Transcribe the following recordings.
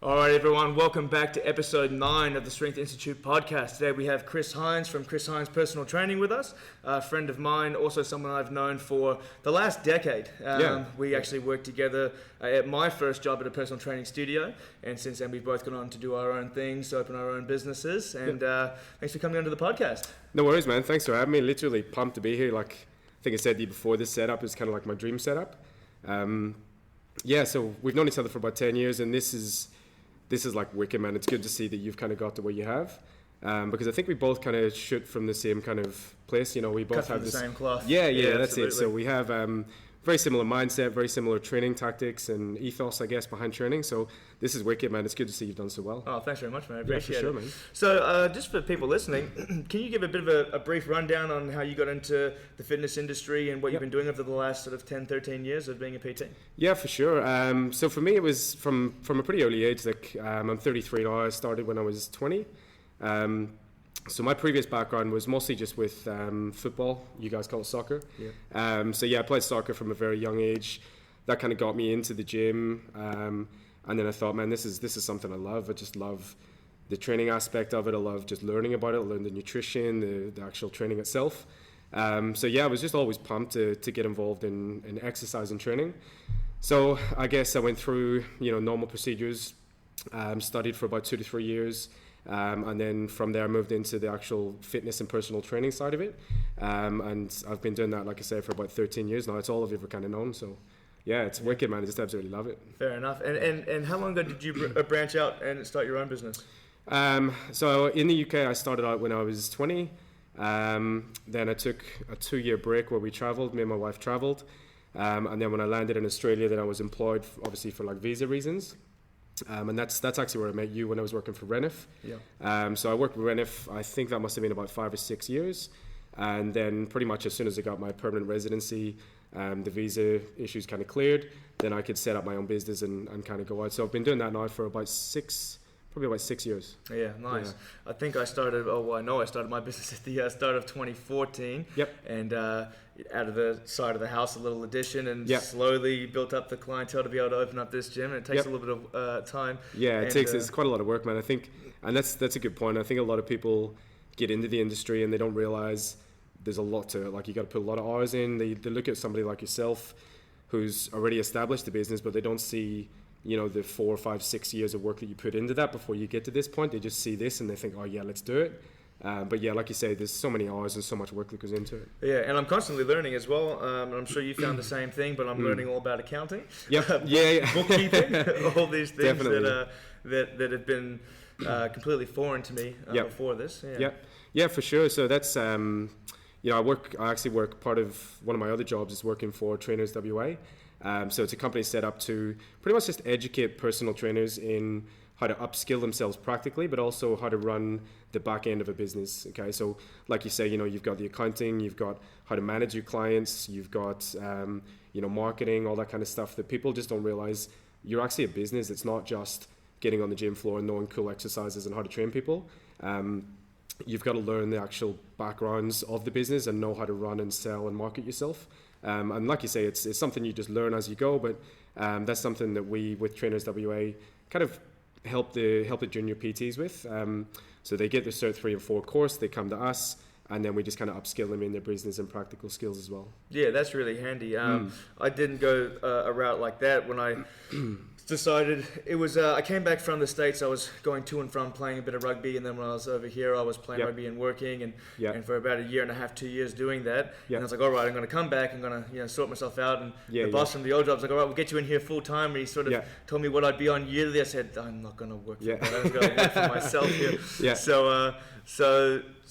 All right, everyone, welcome back to episode 9 of the Strength Institute podcast. Today we have Chris Hynds from Chris Hynds Personal Training with us, a friend of mine, also someone I've known for the last decade. We actually worked together at my first job at a personal training studio, and since then we've both gone on to do our own things, open our own businesses, and thanks for coming onto the podcast. No worries, man. Thanks for having me. Literally pumped to be here. Like I think I said to you before, this setup is kind of like my dream setup. So we've known each other for about 10 years, and this is like wicked, man. It's good to see that you've kind of got to where you have, because I think we both kind of shoot from the same kind of place. You know, we both have the same cloth. Yeah, that's absolutely it. So we have very similar mindset, very similar training tactics and ethos, I guess, behind training. So this is wicked, man. It's good to see you've done so well. Oh, thanks very much, man. I appreciate it. Man. So just for people listening, can you give a bit of a brief rundown on how you got into the fitness industry and what you've been doing over the last sort of 10, 13 years of being a PT? Yeah, for sure. So for me, it was from a pretty early age. Like I'm 33 now. I started when I was 20. So my previous background was mostly just with football. You guys call it soccer. Yeah. I played soccer from a very young age. That kind of got me into the gym. And then I thought, man, this is something I love. I just love the training aspect of it. I love just learning about it, learn the nutrition, the actual training itself. I was just always pumped to get involved in exercise and training. So I guess I went through, normal procedures, studied for about 2 to 3 years. And then from there I moved into the actual fitness and personal training side of it. And I've been doing that, like I said, for about 13 years now. It's all I've ever kind of known. So yeah, it's wicked, man. I just absolutely love it. Fair enough. And how long ago did you branch out and start your own business? So in the UK, I started out when I was 20. Then I took a 2-year break where we traveled. Me and my wife traveled. And then when I landed in Australia, then I was employed, obviously for like visa reasons. And that's actually where I met you when I was working for Renif. Yeah. So I worked with Renif, I think that must have been about 5 or 6 years. And then pretty much as soon as I got my permanent residency, the visa issues kind of cleared, then I could set up my own business and kind of go out. So I've been doing that now for about 6 years. Yeah, nice. Yeah. I think I started my business at the start of 2014. Yep. And out of the side of the house, a little addition, and slowly built up the clientele to be able to open up this gym. And it takes a little bit of time. Yeah, it's quite a lot of work, man. I think, and that's a good point. I think a lot of people get into the industry and they don't realize there's a lot to it. Like, you got to put a lot of hours in. They look at somebody like yourself who's already established the business, but they don't see the 4, 5, 6 years of work that you put into that before you get to this point. They just see this and they think, oh yeah, let's do it. But yeah, like you say, there's so many hours and so much work that goes into it. Yeah, and I'm constantly learning as well. And I'm sure you found the same thing, but I'm learning all about accounting. Yep. Bookkeeping, all these things that have been completely foreign to me before this. Yeah, for sure. So that's I actually work, part of one of my other jobs is working for Trainers WA. So it's a company set up to pretty much just educate personal trainers in how to upskill themselves practically, but also how to run the back end of a business. Okay, so like you say, you've got the accounting, you've got how to manage your clients, you've got marketing, all that kind of stuff that people just don't realize. You're actually a business. It's not just getting on the gym floor and knowing cool exercises and how to train people. You've got to learn the actual backgrounds of the business and know how to run and sell and market yourself. And like you say, it's something you just learn as you go, but that's something that we, with Trainers WA, kind of help the junior PTs with. So they get the Cert 3 and 4 course, they come to us, and then we just kind of upskill them in their business and practical skills as well. Yeah, that's really handy. I didn't go a route like that when I decided. It was I came back from the States. I was going to and from playing a bit of rugby, and then when I was over here I was playing rugby and working, and for about 1.5 years, 2 years doing that. And I was like, all right, I'm going to come back, I'm going to sort myself out. And the boss from the old job was like, all right, we'll get you in here full time. And he sort of told me what I'd be on yearly. I said, I'm not going to work for that. I'm going to work for myself here. So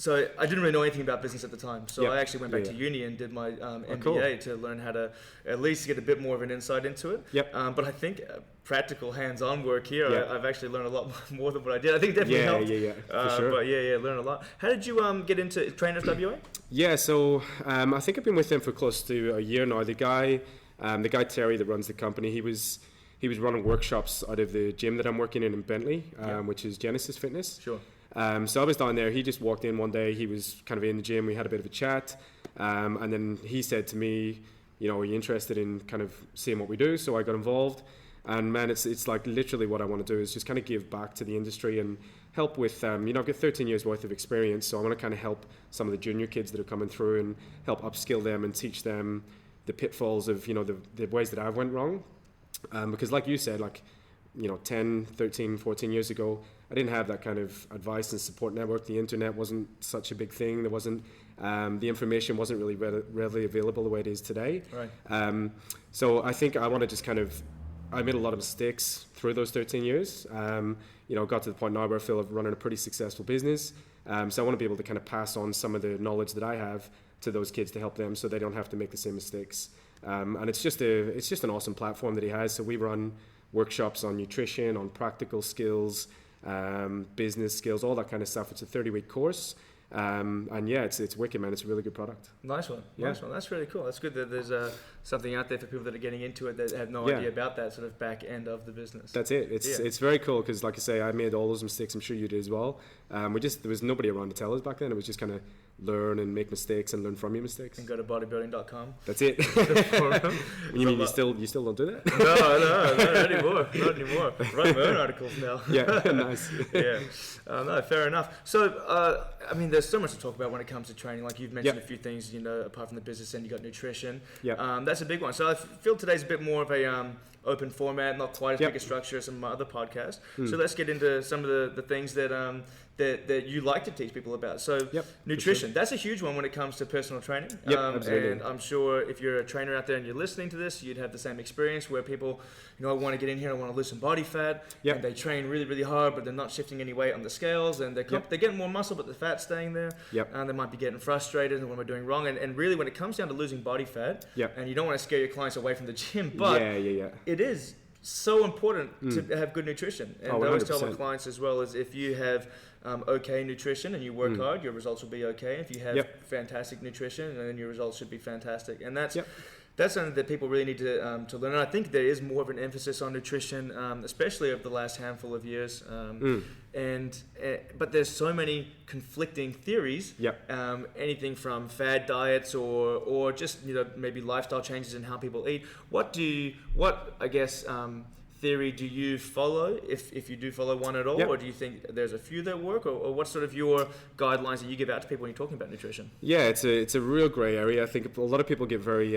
I didn't really know anything about business at the time. So I actually went back to uni and did my MBA to learn how to at least get a bit more of an insight into it. But I think practical hands-on work here, I've actually learned a lot more than what I did. I think it definitely helped. For sure. But learn a lot. How did you get into Trainers WA? Yeah, so I think I've been with them for close to a year now. The guy Terry that runs the company, he was running workshops out of the gym that I'm working in Bentley, which is Genesis Fitness. Sure. So I was down there. He just walked in one day. He was kind of in the gym. We had a bit of a chat, and then he said to me, "Are you interested in kind of seeing what we do?" So I got involved. And man, it's like literally what I want to do is just kind of give back to the industry and help with, I've got 13 years worth of experience, so I want to kind of help some of the junior kids that are coming through and help upskill them and teach them the pitfalls of, the ways that I've went wrong. Because like you said, 10, 13, 14 years ago, I didn't have that kind of advice and support network. The internet wasn't such a big thing. There wasn't, the information wasn't really readily available the way it is today. Right. So I think I want to just I made a lot of mistakes through those 13 years. Got to the point now where I feel I've run a pretty successful business. So I want to be able to kind of pass on some of the knowledge that I have to those kids to help them so they don't have to make the same mistakes. And it's just an awesome platform that he has. So we run workshops on nutrition, on practical skills, business skills, all that kind of stuff. It's a 30-week course. And yeah, it's wicked, man. It's a really good product. Nice one. Yeah. Nice one. That's really cool. That's good that there's something out there for people that are getting into it that have no idea about that sort of back end of the business. That's it. It's very cool because, like I say, I made all those mistakes. I'm sure you did as well. There was nobody around to tell us back then. It was just kind of learn and make mistakes and learn from your mistakes. And go to bodybuilding.com. That's it. You mean you still don't do that? No, not anymore. Not anymore. Write my own articles now. Yeah, nice. Yeah. No, fair enough. So, there's so much to talk about when it comes to training. Like you've mentioned a few things, apart from the business end, you got nutrition. Yeah. That's a big one. So I feel today's a bit more of a open format, not quite as big a structure as some of my other podcasts. So let's get into some of the things that that you like to teach people about. So nutrition, that's a huge one when it comes to personal training. Absolutely. And I'm sure if you're a trainer out there and you're listening to this, you'd have the same experience where people, I want to get in here, I want to lose some body fat, and they train really, really hard, but they're not shifting any weight on the scales, and they're getting more muscle, but the fat's staying there. And they might be getting frustrated, and what am I doing wrong? And really, when it comes down to losing body fat, and you don't want to scare your clients away from the gym, but it is so important to have good nutrition. And I always tell my clients as well is if you have okay nutrition and you work hard, your results will be okay. If you have fantastic nutrition, then your results should be fantastic. And that's something that people really need to learn. And I think there is more of an emphasis on nutrition, especially over the last handful of years. But there's so many conflicting theories. Anything from fad diets or just maybe lifestyle changes in how people eat. What theory do you follow, if you do follow one at all, or do you think there's a few that work, or what's sort of your guidelines that you give out to people when you're talking about nutrition? Yeah, it's a real grey area. I think a lot of people get very,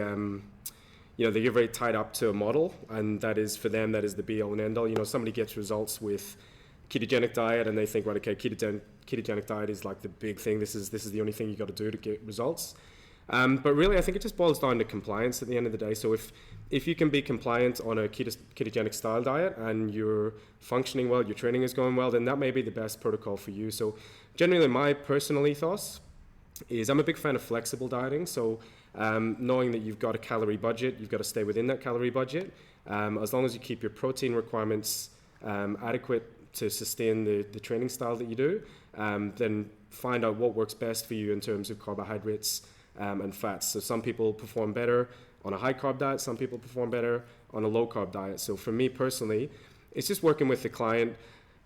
they get very tied up to a model, and that is, for them, that is the be-all and end-all. Somebody gets results with ketogenic diet, and they think, right, okay, ketogenic diet is like the big thing. This is the only thing you got to do to get results. But really, I think it just boils down to compliance at the end of the day. So if you can be compliant on a ketogenic style diet and you're functioning well, your training is going well, then that may be the best protocol for you. So generally, my personal ethos is I'm a big fan of flexible dieting. So knowing that you've got a calorie budget, you've got to stay within that calorie budget. As long as you keep your protein requirements adequate to sustain the training style that you do, then find out what works best for you in terms of carbohydrates and fats. So some people perform better on a high carb diet, some people perform better on a low carb diet. So for me personally, it's just working with the client.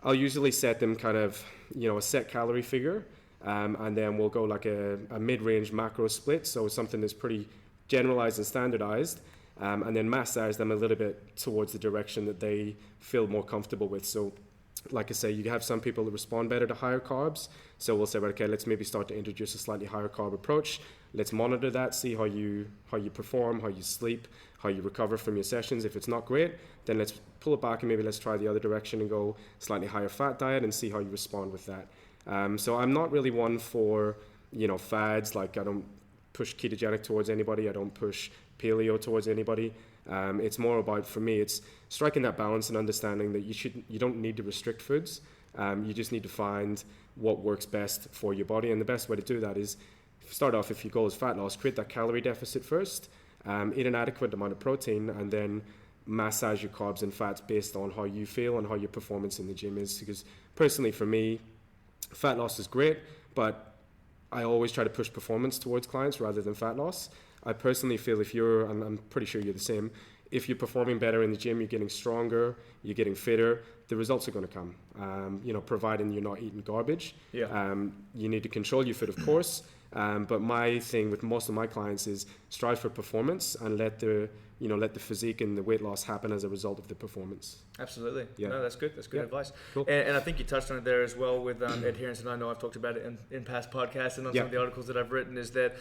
I'll usually set them kind of, a set calorie figure, and then we'll go like a mid-range macro split, so something that's pretty generalized and standardized, and then massage them a little bit towards the direction that they feel more comfortable with. So like I say, you have some people that respond better to higher carbs. So we'll say, okay, let's maybe start to introduce a slightly higher carb approach. Let's monitor that, see how you perform, how you sleep, how you recover from your sessions. If it's not great, then let's pull it back and maybe let's try the other direction and go slightly higher fat diet and see how you respond with that. So I'm not really one for, fads. Like I don't push ketogenic towards anybody. I don't push paleo towards anybody. It's more about, for me, it's striking that balance and understanding that you don't need to restrict foods. You just need to find what works best for your body. And the best way to do that is start off, if your goal is fat loss, create that calorie deficit first, eat an adequate amount of protein, and then massage your carbs and fats based on how you feel and how your performance in the gym is. Because personally, for me, fat loss is great, but I always try to push performance towards clients rather than fat loss. I personally feel and I'm pretty sure you're the same, if you're performing better in the gym, you're getting stronger, you're getting fitter, the results are going to come, providing you're not eating garbage. You need to control your food, of course, but my thing with most of my clients is strive for performance and let the let the physique and the weight loss happen as a result of the performance. Absolutely. Yeah. No, that's good. That's good advice. Cool. And I think you touched on it there as well with adherence, and I know I've talked about it in past podcasts and on some of the articles that I've written, is that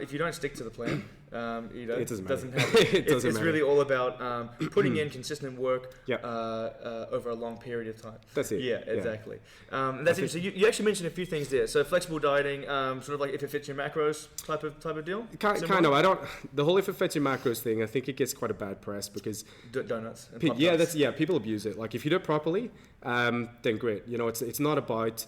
if you don't stick to the plan, it doesn't happen. It's really all about putting in consistent work over a long period of time. That's it. Yeah, exactly. That's it. So you actually mentioned a few things there. So flexible dieting, sort of like if it fits your macros type of deal? Kind of. The whole if it fits your macros thing, I think it gets quite a bad press because donuts. And people abuse it. Like if you do it properly, then great. It's not about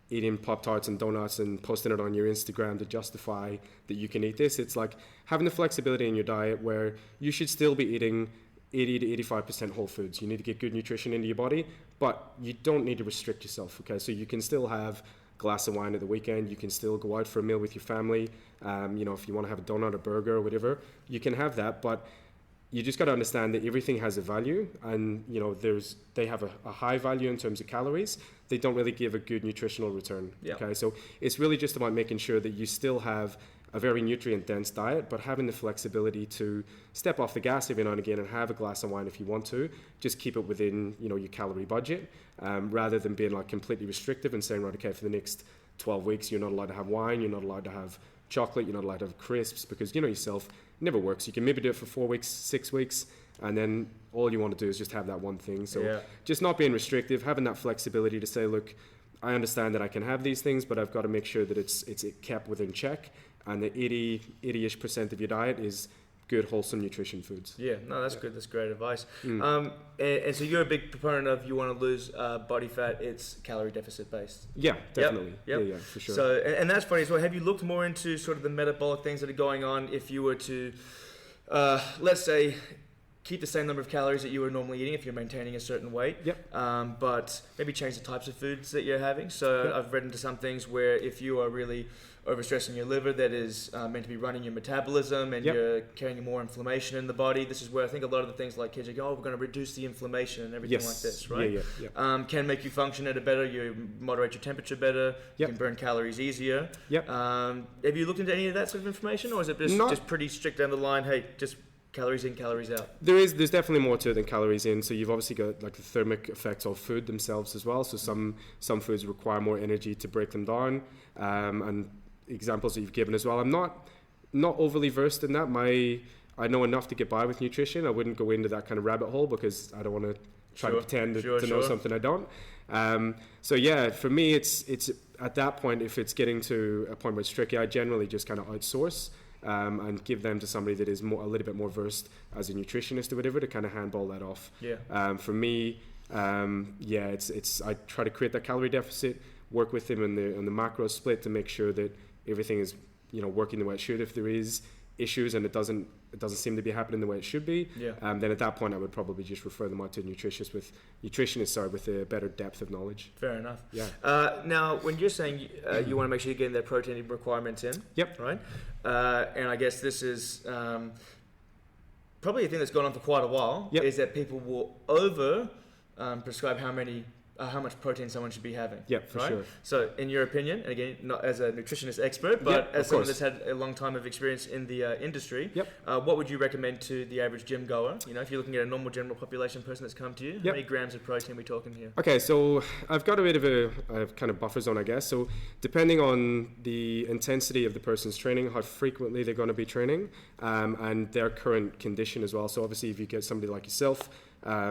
eating Pop-Tarts and donuts and posting it on your Instagram to justify that you can eat this. It's like having the flexibility in your diet where you should still be eating 80 to 85% whole foods. You need to get good nutrition into your body, but you don't need to restrict yourself. Okay, so you can still have a glass of wine at the weekend. You can still go out for a meal with your family. If you want to have a donut or burger or whatever, you can have that, but you just got to understand that everything has a value, and they have a high value in terms of calories. They don't really give a good nutritional return. Okay, so it's really just about making sure that you still have a very nutrient dense diet, but having the flexibility to step off the gas every now and again and have a glass of wine if you want to. Just keep it within your calorie budget, rather than being like completely restrictive and saying, right, okay, for the next 12 weeks you're not allowed to have wine, you're not allowed to have chocolate, you're not allowed to have crisps, because yourself, it never works. You can maybe do it for 4 weeks, 6 weeks, and then all you want to do is just have that one thing. So just not being restrictive, having that flexibility to say, look, I understand that I can have these things, but I've got to make sure that it's kept within check, and the 80-ish% of your diet is good, wholesome nutrition foods. Yeah, no, that's good. That's great advice. And so you're a big proponent of you want to lose body fat, it's calorie deficit based. Yeah, definitely. Yep. Yeah, for sure. So, and that's funny as well. Have you looked more into sort of the metabolic things that are going on if you were to, let's say, keep the same number of calories that you were normally eating if you're maintaining a certain weight, but maybe change the types of foods that you're having. So I've read into some things where if you are really overstressing your liver, that is meant to be running your metabolism, and you're carrying more inflammation in the body. This is where I think a lot of the things like kids are going, we're going to reduce the inflammation and everything like this, right? Can make you function at a better, you moderate your temperature better, you can burn calories easier. Have you looked into any of that sort of information, or is it just pretty strict down the line, hey, just calories in, calories out? There's definitely more to it than calories in. So you've obviously got like the thermic effects of food themselves as well. So some foods require more energy to break them down, and examples that you've given as well. I'm not overly versed in that. I know enough to get by with nutrition. I wouldn't go into that kind of rabbit hole because I don't want to try to pretend to know something I don't. So yeah, for me, it's at that point, if it's getting to a point where it's tricky, I generally just kind of outsource and give them to somebody that is a little bit more versed as a nutritionist or whatever to kind of handball that off. For me, it's I try to create that calorie deficit, work with them on the macro split to make sure that everything is working the way it should. If there is issues and it doesn't seem to be happening the way it should be, then at that point I would probably just refer them out to a nutritionist with a better depth of knowledge. Fair enough. Now when you're saying you want to make sure you're getting their protein requirements in, right? And I guess this is probably a thing that's gone on for quite a while, is that people will prescribe how much protein someone should be having. For sure. So in your opinion, and again, not as a nutritionist expert, but as someone that's had a long time of experience in the industry, what would you recommend to the average gym goer? If you're looking at a normal general population person that's come to you, how many grams of protein are we talking here? Okay, so I've got a bit of a kind of buffer zone, I guess. So depending on the intensity of the person's training, how frequently they're going to be training, and their current condition as well. So obviously if you get somebody like yourself,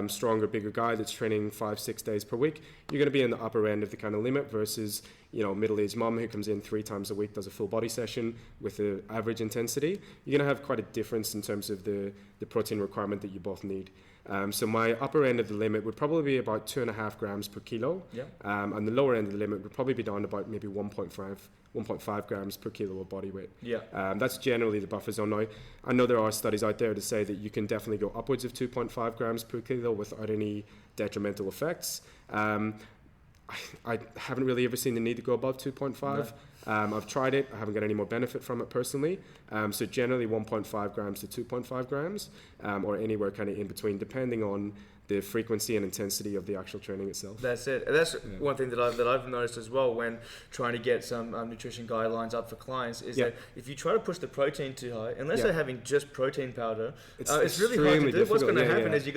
stronger, bigger guy that's training 5-6 days per week, you're going to be in the upper end of the kind of limit versus, middle-aged mom who comes in 3 times a week, does a full body session with the average intensity. You're going to have quite a difference in terms of the protein requirement that you both need. So my upper end of the limit would probably be about 2.5 grams per kilo. And the lower end of the limit would probably be down to about maybe 1.5 grams per kilo of body weight. That's generally the buffer zone. Now, I know there are studies out there to say that you can definitely go upwards of 2.5 grams per kilo without any detrimental effects. I haven't really ever seen the need to go above 2.5. I've tried it. I haven't got any more benefit from it personally. So generally 1.5 grams to 2.5 grams, or anywhere kind of in between, depending on the frequency and intensity of the actual training itself. That's it. And that's one thing that I've noticed as well when trying to get some nutrition guidelines up for clients is that if you try to push the protein too high, unless they're having just protein powder, it's really hard to do. What's going to happen is they're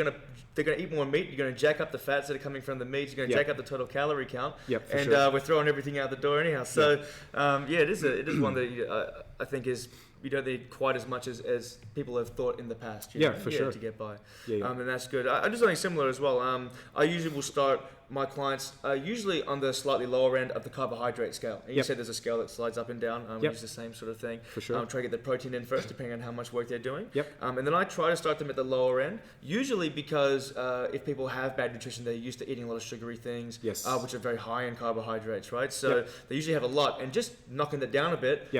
going to eat more meat. You're going to jack up the fats that are coming from the meat. You're going to jack up the total calorie count. And we're throwing everything out the door anyhow. So it is one that I think is. You don't need quite as much as people have thought in the past. You know, sure. To get by. And that's good. I do something similar as well. I usually will start my clients usually on the slightly lower end of the carbohydrate scale. And you said there's a scale that slides up and down. We use the same sort of thing. For sure. Try to get the protein in first, depending on how much work they're doing. And then I try to start them at the lower end, usually because if people have bad nutrition, they're used to eating a lot of sugary things, which are very high in carbohydrates, right? So they usually have a lot, and just knocking that down a bit,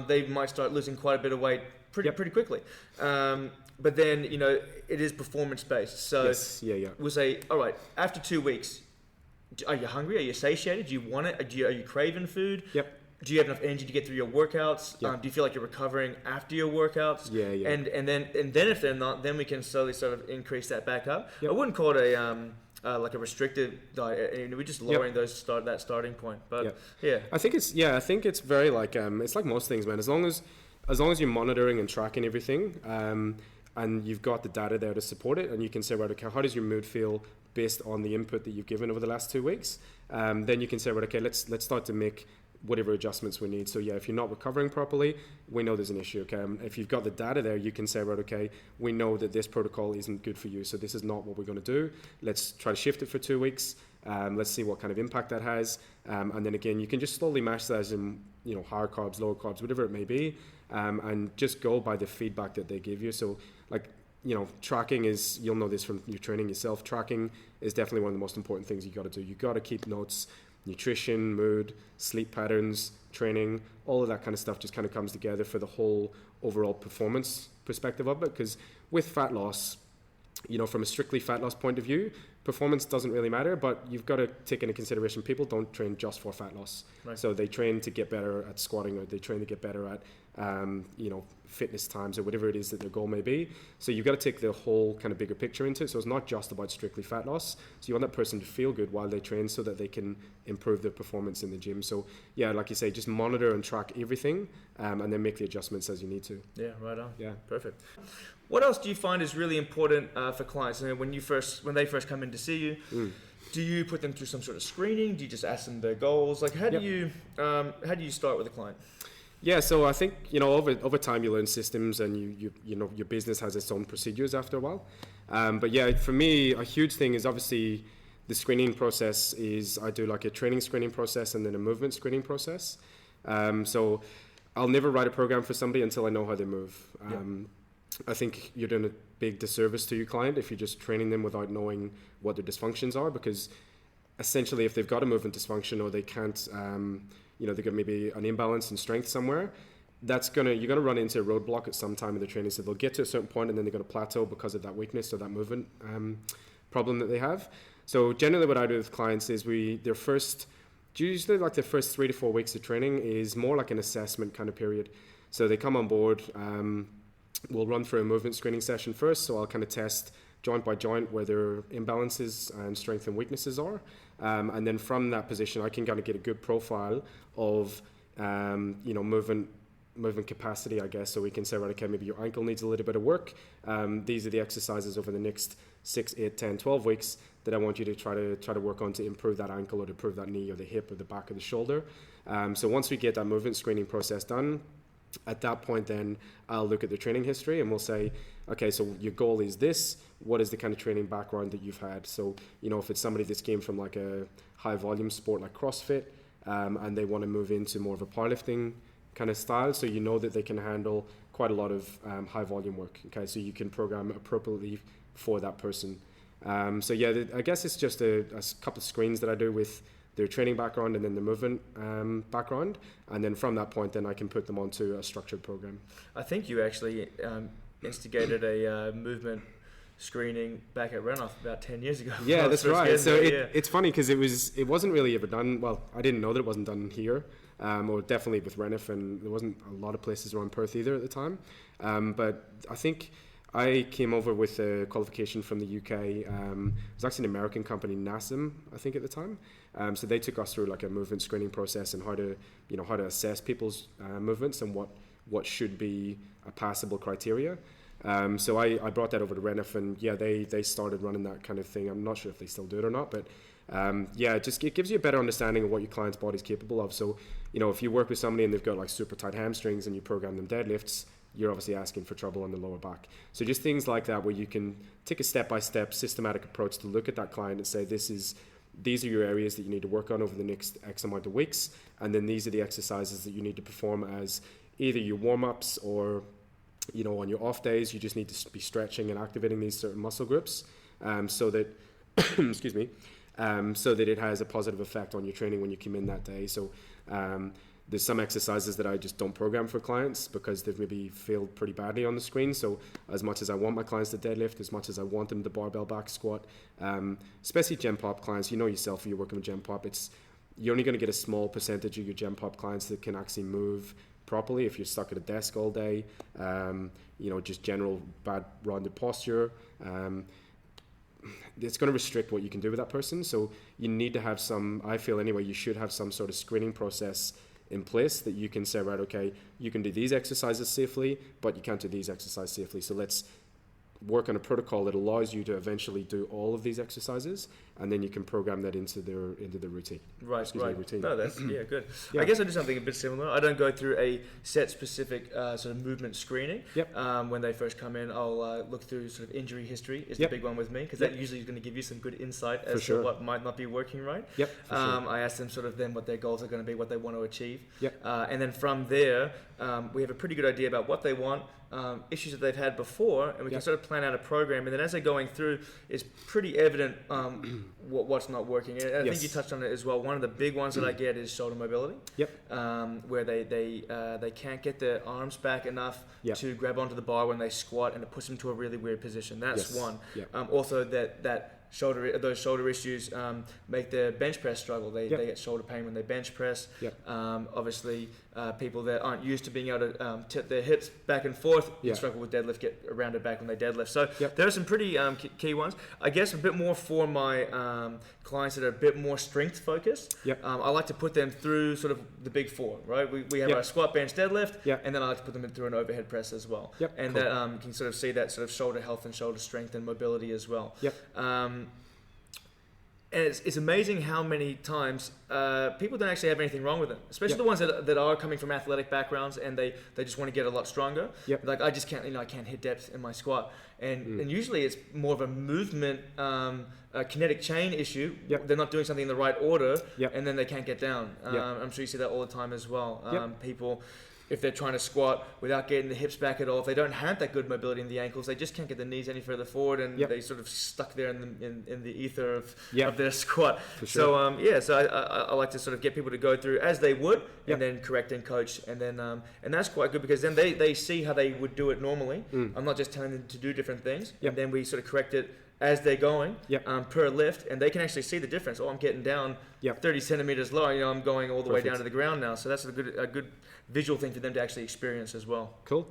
they might start losing quite a bit of weight pretty quickly. But then, it is performance-based. So we'll say, all right, after 2 weeks, are you hungry? Are you satiated? Do you want it? Are you craving food? Do you have enough energy to get through your workouts? Do you feel like you're recovering after your workouts? And then if they're not, then we can slowly sort of increase that back up. I wouldn't call it like a restrictive diet. We're just lowering that starting point. But I think it's very like it's like most things, man. As long as you're monitoring and tracking everything, and you've got the data there to support it, and you can say, right, okay, how does your mood feel based on the input that you've given over the last 2 weeks? Then you can say, right, okay, let's start to make whatever adjustments we need. So if you're not recovering properly, we know there's an issue. Okay, if you've got the data there, you can say, right, okay, we know that this protocol isn't good for you, so this is not what we're going to do. Let's try to shift it for 2 weeks. Let's see what kind of impact that has, and then again, you can just slowly mash that in, higher carbs, lower carbs, whatever it may be, and just go by the feedback that they give you. So tracking is, you'll know this from your training yourself, tracking is definitely one of the most important things you got to do. You got to keep notes. Nutrition, mood, sleep patterns, training, all of that kind of stuff just kind of comes together for the whole overall performance perspective of it. Because with fat loss, from a strictly fat loss point of view, performance doesn't really matter, but you've got to take into consideration people don't train just for fat loss. Right. So they train to get better at squatting, or they train to get better at fitness times, or whatever it is that their goal may be. So you've got to take the whole kind of bigger picture into it. So it's not just about strictly fat loss. So you want that person to feel good while they train so that they can improve their performance in the gym. So like you say, just monitor and track everything, and then make the adjustments as you need to. Yeah, right on. Yeah, perfect. What else do you find is really important for clients? When they first come in to see you, do you put them through some sort of screening? Do you just ask them their goals? Like, how do you start with a client? Yeah, so I think over time you learn systems, and you your business has its own procedures after a while. But for me, a huge thing is obviously the screening process. Is I do like a training screening process and then a movement screening process. So I'll never write a program for somebody until I know how they move. I think you're doing a big disservice to your client if you're just training them without knowing what their dysfunctions are, because essentially if they've got a movement dysfunction, or they can't they've got maybe an imbalance in strength somewhere, you're gonna run into a roadblock at some time in the training. So they'll get to a certain point and then they're gonna plateau because of that weakness or that movement problem that they have. So generally what I do with clients is usually like the first 3 to 4 weeks of training is more like an assessment kind of period. So they come on board, we'll run through a movement screening session first. So I'll kind of test joint by joint where their imbalances and strength and weaknesses are. And then from that position, I can kind of get a good profile of, movement capacity, I guess. So we can say, right, okay, maybe your ankle needs a little bit of work. These are the exercises over the next 6, 8, 10, 12 weeks that I want you to try to work on to improve that ankle, or to improve that knee or the hip or the back of the shoulder. So once we get that movement screening process done, at that point then I'll look at the training history and we'll say, okay, so your goal is this. What is the kind of training background that you've had? So, if it's somebody that's came from like a high volume sport like CrossFit, and they want to move into more of a powerlifting kind of style, so that they can handle quite a lot of high volume work. Okay, so you can program appropriately for that person. I guess it's just a couple of screens that I do with their training background and then the movement background, and then from that point then I can put them onto a structured program. I think you actually instigated a movement screening back at Renoff about 10 years ago. Yeah, that's right. So it's funny because it wasn't really ever done. Well, I didn't know that it wasn't done here. or definitely with Renif, and there wasn't a lot of places around Perth either at the time. But I think I came over with a qualification from the UK. It was actually an American company, NASM, I think at the time. So they took us through like a movement screening process and how to assess people's movements and what should be a passable criteria. So I brought that over to Renif, and they started running that kind of thing. I'm not sure if they still do it or not, but it gives you a better understanding of what your client's body's capable of. So, if you work with somebody and they've got like super tight hamstrings and you program them deadlifts, you're obviously asking for trouble on the lower back. So just things like that where you can take a step-by-step systematic approach to look at that client and say, these are your areas that you need to work on over the next X amount of weeks, and then these are the exercises that you need to perform as either your warm-ups or on your off days. You just need to be stretching and activating these certain muscle groups so that excuse me, so that it has a positive effect on your training when you come in that day. So there's some exercises that I just don't program for clients because they've maybe failed pretty badly on the screen. So as much as I want my clients to deadlift, as much as I want them to barbell back squat, especially Gen Pop clients, yourself when you're working with Gen Pop, you're only going to get a small percentage of your Gen Pop clients that can actually move properly if you're stuck at a desk all day, just general bad rounded posture. It's going to restrict what you can do with that person. So you need to have I feel anyway, you should have some sort of screening process in place that you can say, right, okay, you can do these exercises safely, but you can't do these exercises safely. So let's work on a protocol that allows you to eventually do all of these exercises, and then you can program that into the routine. Right. Routine. No, that's good. Yeah. I guess I do something a bit similar. I don't go through a set specific sort of movement screening. Yep. When they first come in, I'll look through sort of injury history is Yep. the big one with me, because that usually is going to give you some good insight as sure. to what might not be working right. Yep. For sure. I ask them sort of then what their goals are going to be, what they want to achieve. Yep. And then from there, we have a pretty good idea about what they want, issues that they've had before, and we can sort of plan out a program. And then as they're going through, it's pretty evident what's not working. And I think you touched on it as well. One of the big ones that I get is shoulder mobility. Yep. Where they can't get their arms back enough to grab onto the bar when they squat, and it puts them to a really weird position. That's one. Yep. Also those shoulder issues make their bench press struggle. They get shoulder pain when they bench press. Yep. Obviously, people that aren't used to being able to tip their hips back and forth struggle with deadlift, get around it back when they deadlift. So there are some pretty key ones. I guess a bit more for my clients that are a bit more strength focused. I like to put them through sort of the big four, right? We have our squat, bench, deadlift, and then I like to put them through an overhead press as well. And cool. That you can sort of see that sort of shoulder health and shoulder strength and mobility as well. And it's amazing how many times people don't actually have anything wrong with them, especially the ones that are coming from athletic backgrounds and they just want to get a lot stronger. Like I just can't, I can't hit depth in my squat, and usually it's more of a movement, kinetic chain issue. They're not doing something in the right order, and then they can't get down. I'm sure you see that all the time as well. People, if they're trying to squat without getting the hips back at all, if they don't have that good mobility in the ankles, they just can't get the knees any further forward, and they sort of stuck there in the ether of their squat. For sure. So I like to sort of get people to go through as they would, and then correct and coach, and then and that's quite good, because then they see how they would do it normally. I'm not just telling them to do different things, and then we sort of correct it as they're going per lift, and they can actually see the difference. I'm getting down 30 centimeters low. I'm going all the way down to the ground now. So that's a good visual thing for them to actually experience as well. Cool.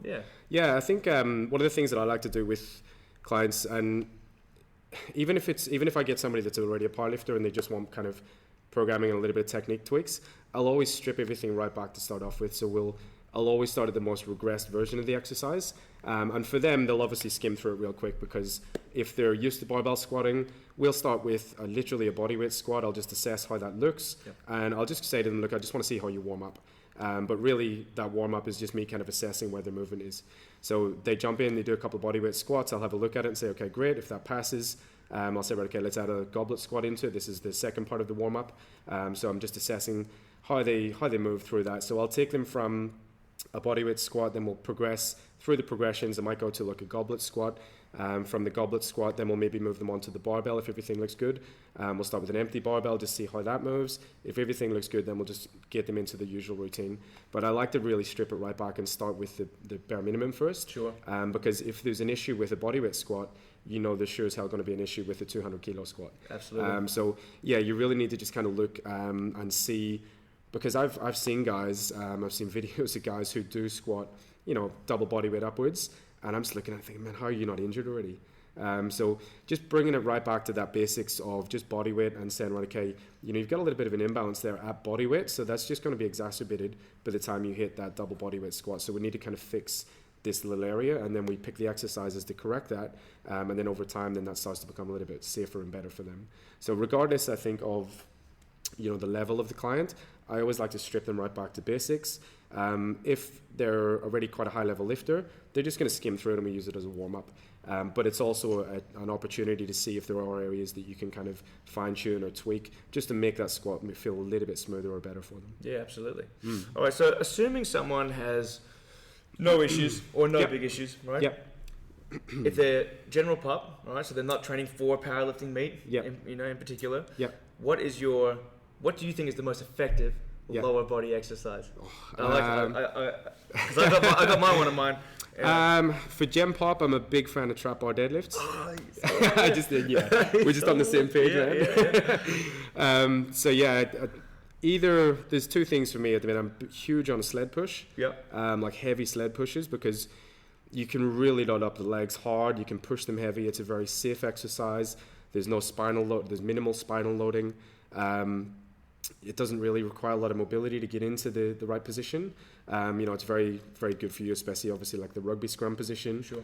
I think one of the things that I like to do with clients, and even if I get somebody that's already a powerlifter and they just want kind of programming and a little bit of technique tweaks, I'll always strip everything right back to start off with. So I'll always start at the most regressed version of the exercise. And for them, they'll obviously skim through it real quick, because if they're used to barbell squatting, we'll start with literally a bodyweight squat. I'll just assess how that looks. And I'll just say to them, look, I just want to see how you warm up. But really, that warm up is just me kind of assessing where their movement is. So they jump in, they do a couple of bodyweight squats. I'll have a look at it and say, okay, great. If that passes, I'll say, right, okay, let's add a goblet squat into it. This is the second part of the warm up. So I'm just assessing how they move through that. So I'll take them from a bodyweight squat, then we'll progress through the progressions. I might go to like a goblet squat. From the goblet squat, then we'll maybe move them onto the barbell if everything looks good. We'll start with an empty barbell, just see how that moves. If everything looks good, then we'll just get them into the usual routine. But I like to really strip it right back and start with the bare minimum first. Sure. Because if there's an issue with a bodyweight squat, there's sure as hell going to be an issue with a 200 kilo squat. Absolutely. So you really need to just kind of look and see because I've seen guys, I've seen videos of guys who do squat, double body weight upwards, and I'm just looking at it thinking, man, how are you not injured already? So just bringing it right back to that basics of just body weight and saying, right, okay, you've got a little bit of an imbalance there at body weight, so that's just going to be exacerbated by the time you hit that double body weight squat. So we need to kind of fix this little area, and then we pick the exercises to correct that, and then over time, then that starts to become a little bit safer and better for them. So regardless, I think of the level of the client, I always like to strip them right back to basics. If they're already quite a high level lifter, they're just going to skim through it and we use it as a warm up. But it's also an opportunity to see if there are areas that you can kind of fine tune or tweak just to make that squat feel a little bit smoother or better for them. Yeah, absolutely. All right, so assuming someone has no issues or no big issues, right? Yep. If they're general pup, all right, so they're not training for powerlifting meet, in particular. Yep. What do you think is the most effective lower body exercise? Because I got my one of mine. For Gem Pop, I'm a big fan of trap bar deadlifts. I just did, we're just on the same page, man. Either there's two things for me at the minute. I'm huge on a sled push, like heavy sled pushes, because you can really load up the legs hard. You can push them heavy. It's a very safe exercise. There's no spinal load. There's minimal spinal loading. It doesn't really require a lot of mobility to get into the right position. It's very, very good for you, especially obviously like the rugby scrum position. Sure.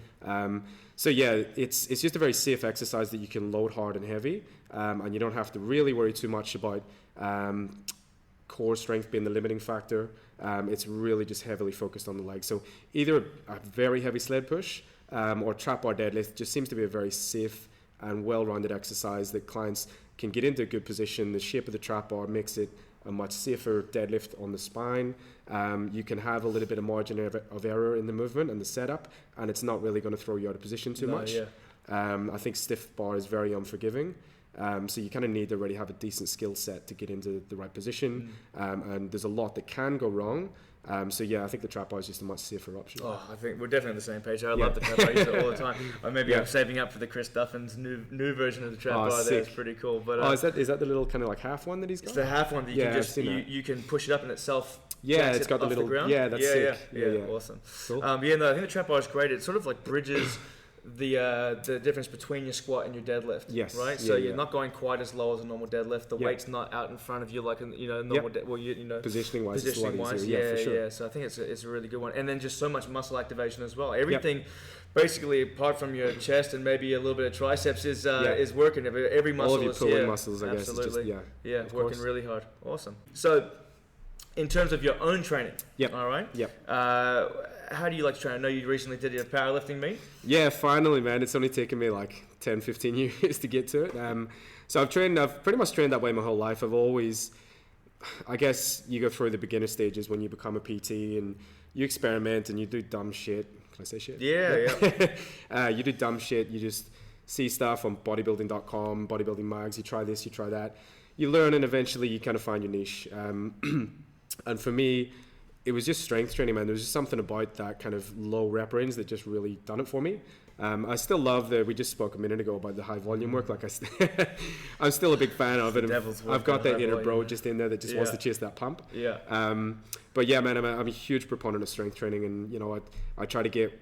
It's just a very safe exercise that you can load hard and heavy, and you don't have to really worry too much about core strength being the limiting factor. It's really just heavily focused on the legs. So either a very heavy sled push or trap bar deadlift just seems to be a very safe and well-rounded exercise that clients can get into a good position. The shape of the trap bar makes it a much safer deadlift on the spine. You can have a little bit of margin of error in the movement and the setup, and it's not really going to throw you out of position too much. I think stiff bar is very unforgiving. So you kind of need to already have a decent skill set to get into the right position. And there's a lot that can go wrong. I think the trap bar is just a much safer option. Oh, I think we're definitely on the same page. I love the trap bar. I use it all the time. Or maybe I'm saving up for the Chris Duffin's new version of the trap bar. There. It's pretty cool. But is that the little kind of like half one that he's got? It's the half one that you can just you can push it up and itself. It's got the little ground. That's sick. Yeah, awesome. Cool. I think the trap bar is great. It sort of like bridges the difference between your squat and your deadlift. Yes. Right. So you're not going quite as low as a normal deadlift. The weight's not out in front of you like normal. Positioning wise. For sure. So I think it's a really good one. And then just so much muscle activation as well. Everything, basically, apart from your chest and maybe a little bit of triceps, is working. Every muscle. All of your pulling muscles, I guess. Absolutely. Working really hard. Awesome. So, in terms of your own training, all right? How do you like to train? I know you recently did your powerlifting meet. Yeah, finally, man. It's only taken me like 10, 15 years to get to it. So I've pretty much trained that way my whole life. I've always, I guess you go through the beginner stages when you become a PT and you experiment and you do dumb shit. Can I say shit? Yeah. You do dumb shit. You just see stuff on bodybuilding.com, bodybuilding mags. You try this, you try that. You learn and eventually you kind of find your niche. And for me, it was just strength training, man. There was just something about that kind of low rep range that just really done it for me. I still love we just spoke a minute ago about the high volume work. Like I'm still a big fan of it. I've got that inner bro just in there that just wants to chase that pump. But yeah, man, I'm a huge proponent of strength training, and I try to get,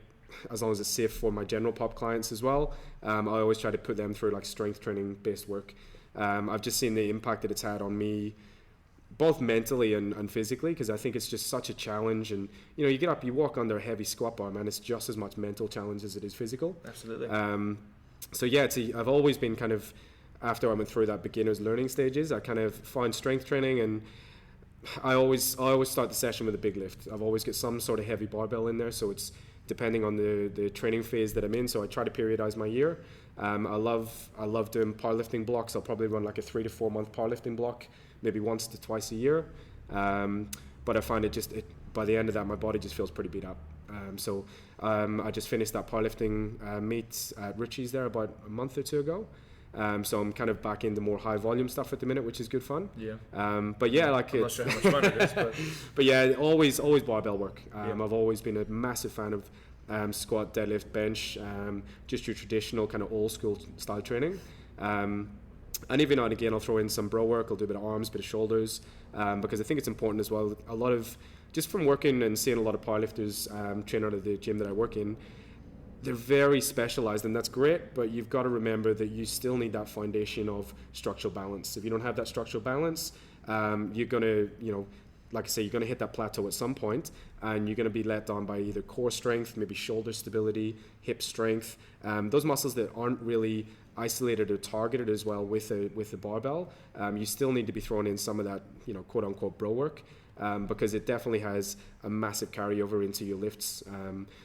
as long as it's safe for my general pop clients as well. I always try to put them through like strength training based work. I've just seen the impact that it's had on me, both mentally and physically, because I think it's just such a challenge. And you get up, you walk under a heavy squat bar, man. It's just as much mental challenge as it is physical. Absolutely. I've always been kind of, after I went through that beginner's learning stages, I kind of find strength training, and I always start the session with a big lift. I've always got some sort of heavy barbell in there, so it's depending on the training phase that I'm in. So I try to periodize my year. I love doing powerlifting blocks. I'll probably run like a 3 to 4 month powerlifting block, maybe once to twice a year. But I find by the end of that, my body just feels pretty beat up. I just finished that powerlifting meet at Richie's there about a month or two ago. So I'm kind of back into more high volume stuff at the minute, which is good fun. I'm not sure how much fun it is, but yeah, always barbell work. I've always been a massive fan of squat, deadlift, bench, just your traditional kind of old school style training. And every now and again, I'll throw in some bro work. I'll do a bit of arms, a bit of shoulders, because I think it's important as well. A lot of, just from working and seeing a lot of powerlifters train out of the gym that I work in, they're very specialized, and that's great, but you've got to remember that you still need that foundation of structural balance. If you don't have that structural balance, you're going to, like I say, you're going to hit that plateau at some point, and you're going to be let down by either core strength, maybe shoulder stability, hip strength, those muscles that aren't really isolated or targeted as well with the barbell. You still need to be throwing in some of that, quote unquote bro work, because it definitely has a massive carryover into your lifts.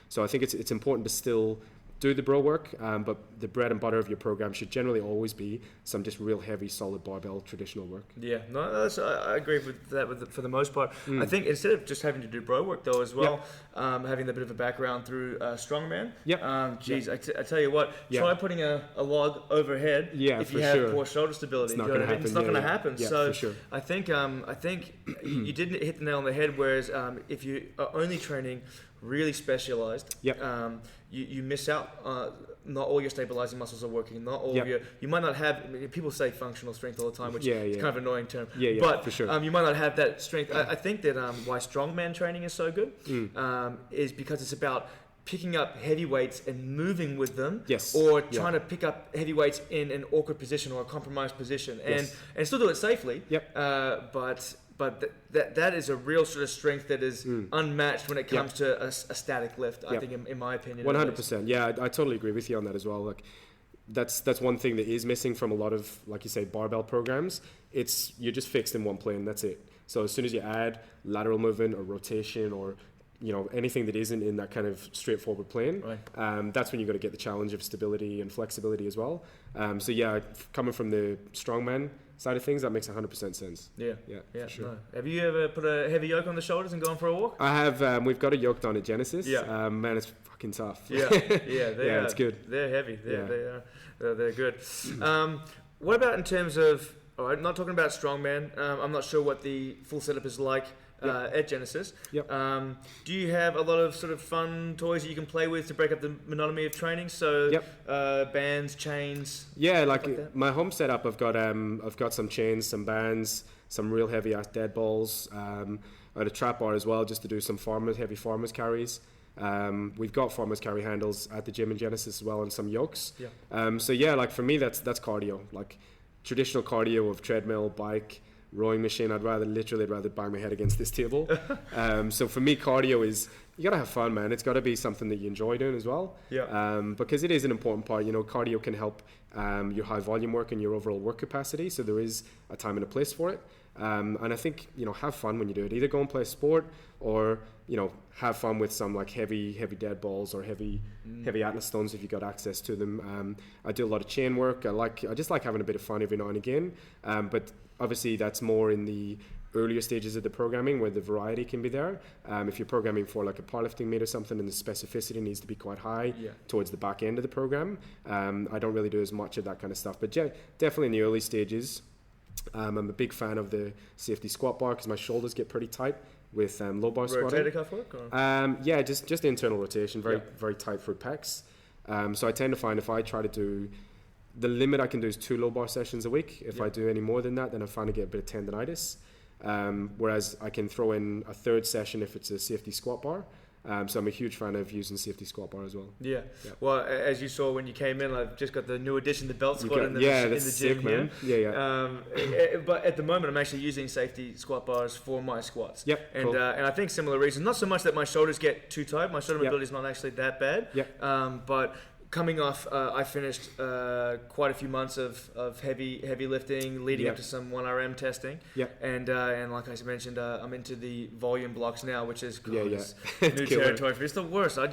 So I think it's important to still do the bro work, but the bread and butter of your program should generally always be some just real heavy, solid barbell traditional work. Yeah, no, I agree with that for the most part. I think instead of just having to do bro work though as well, having a bit of a background through strongman. I tell you what, try putting a log overhead if you have poor shoulder stability. It's not going to happen. It's not going to happen. Yeah, so for sure. I think you didn't hit the nail on the head. Whereas if you are only training really specialized, you miss out. Not all your stabilizing muscles are working. Not all of you might not have. People say functional strength all the time, which is kind of an annoying term. But for sure. You might not have that strength. I think that why strongman training is so good is because it's about picking up heavy weights and moving with them, or trying to pick up heavy weights in an awkward position or a compromised position, and still do it safely. But that is a real sort of strength that is unmatched when it comes to a static lift. I think, in my opinion, 100%. Yeah, I totally agree with you on that as well. Like, that's one thing that is missing from a lot of, like you say, barbell programs. It's you're just fixed in one plane. That's it. So as soon as you add lateral movement or rotation or anything that isn't in that kind of straightforward plane, that's when you've got to get the challenge of stability and flexibility as well. Coming from the strongman side of things, that makes 100% sense. Yeah, for sure. No. Have you ever put a heavy yoke on the shoulders and gone for a walk? I have. We've got a yoke down at Genesis. Man, it's fucking tough. It's good. They're heavy. They're good. What about in terms of? All right, not talking about strongman. I'm not sure what the full setup is like at Genesis. Do you have a lot of sort of fun toys that you can play with to break up the monotony of training? So bands, chains. Yeah, like my home setup, I've got some chains, some bands, some real heavy ass dead balls. I had a trap bar as well, just to do some heavy farmers carries. We've got farmers carry handles at the gym in Genesis as well, and some yokes. Like for me, that's cardio. Like traditional cardio of treadmill, bike, rowing machine. I'd rather bang my head against this table. So for me, cardio is, you gotta have fun, man. It's gotta be something that you enjoy doing as well. Because it is an important part. Cardio can help your high volume work and your overall work capacity. So there is a time and a place for it. And I think, have fun when you do it. Either go and play a sport, or have fun with some like heavy dead balls or heavy Atlas stones if you got access to them. I do a lot of chain work. I just like having a bit of fun every now and again. But obviously that's more in the earlier stages of the programming where the variety can be there. If you're programming for like a powerlifting meet or something, and the specificity needs to be quite high towards the back end of the program, I don't really do as much of that kind of stuff. But definitely in the early stages, I'm a big fan of the safety squat bar because my shoulders get pretty tight with low bar squatting. Rotator cuff work? Or? Just internal rotation, very tight for pecs. So I tend to find if I try to do, the limit I can do is 2 low bar sessions a week. If I do any more than that, then I find I get a bit of tendonitis. Whereas I can throw in a third session if it's a safety squat bar. So I'm a huge fan of using safety squat bar as well. Well, as you saw when you came in, I've just got the new addition, the belt squat in the gym sick, man. But at the moment, I'm actually using safety squat bars for my squats. And I think similar reasons. Not so much that my shoulders get too tight. My shoulder mobility is not actually that bad. But coming off, I finished quite a few months of heavy lifting, leading up to some 1RM testing. And like I mentioned, I'm into the volume blocks now, which is new territory for me. It's the worst. I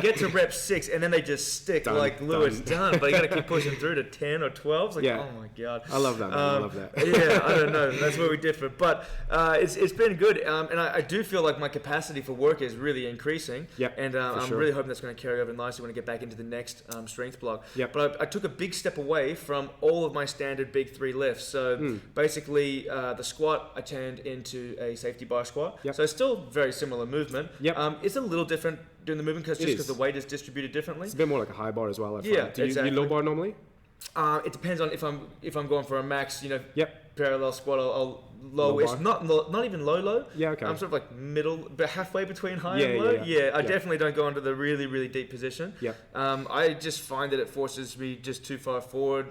get to rep 6 and then they just stick like glue. It's done. But you got to keep pushing through to 10 or 12. It's like, oh my god. I love that. Man. I love that. I don't know. That's where we differ. But it's been good. And I do feel like my capacity for work is really increasing. And I'm really hoping that's going to carry over nicely when I get back into the next strength block. But I took a big step away from all of my standard big 3 lifts. So basically the squat I turned into a safety bar squat. So it's still very similar movement. It's a little different doing the movement because the weight is distributed differently. It's a bit more like a high bar as well. Exactly. You low bar normally? It depends on if I'm going for a max, Yep. parallel squat. I'll low. Low It's bar. not even low. Yeah, okay. I'm sort of like middle, but halfway between high and Yeah, low. yeah, yeah. I Yeah. definitely don't go into the really really deep position. Yep. I just find that it forces me just too far forward.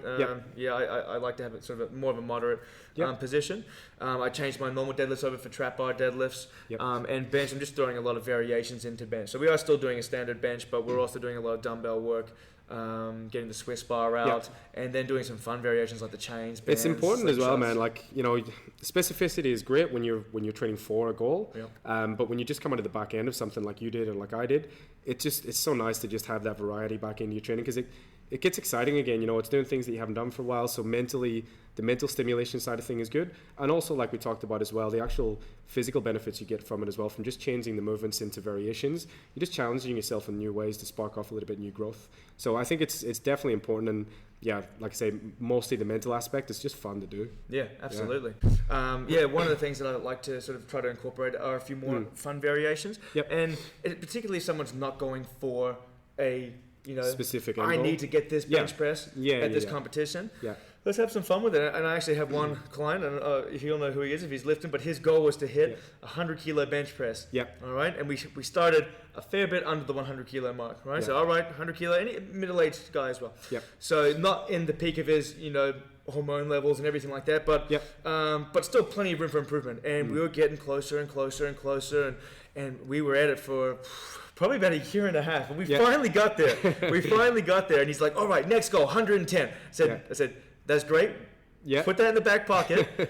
Yep. I like to have it sort of more of a moderate Yep. position. I changed my normal deadlifts over for trap bar deadlifts. Yep. And bench, I'm just throwing a lot of variations into bench. So we are still doing a standard bench, but we're also doing a lot of dumbbell work. Getting the Swiss bar out, and then doing some fun variations like the chains. Bands, It's important as well, slingshots. man. Like, specificity is great when you're training for a goal. Yep. But when you just come out of the back end of something like you did or like I did, it's so nice to just have that variety back into your training, because it gets exciting again. It's doing things that you haven't done for a while. So mentally, the mental stimulation side of thing is good, and also like we talked about as well, the actual physical benefits you get from it as well, from just changing the movements into variations. You're just challenging yourself in new ways to spark off a little bit of new growth. So I think it's definitely important, and yeah, like I say, mostly the mental aspect is just fun to do. Yeah, absolutely. One of the things that I like to sort of try to incorporate are a few more fun variations. Yep. And particularly if someone's not going for a Specific I angle. need to get this bench press at this competition. Yeah. Let's have some fun with it. And I actually have one client, and he'll know who he is if he's lifting, but his goal was to hit a 100 kilo bench press. Yep. All right. And we started a fair bit under the 100 kilo mark, right? Yep. So, all right, 100 kilo, any middle-aged guy as well. Yep. So not in the peak of his, hormone levels and everything like that, but but still plenty of room for improvement. And we were getting closer and closer and closer, and we were at it for probably about a year and a half, and we finally got there. And he's like, all right, next goal, 110. I said, that's great. Yeah. Put that in the back pocket.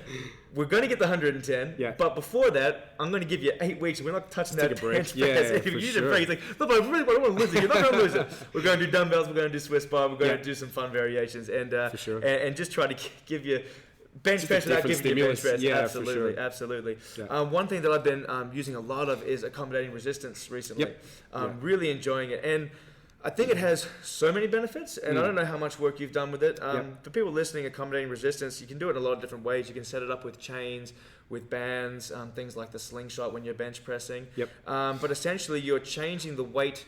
We're going to get the 110, but before that, I'm going to give you 8 weeks. We're not touching that bench press. If you use it, he's like, no, but I really want to lose it. You're not going to lose it. We're going to do dumbbells. We're going to do Swiss bar. We're going to do some fun variations, and and just try to give you bench press without giving you bench press. Yeah, absolutely. Yeah. One thing that I've been using a lot of is accommodating resistance recently. Really enjoying it, and I think it has so many benefits, and I don't know how much work you've done with it. For people listening, accommodating resistance, you can do it in a lot of different ways. You can set it up with chains, with bands, things like the slingshot when you're bench pressing. But essentially, you're changing the weight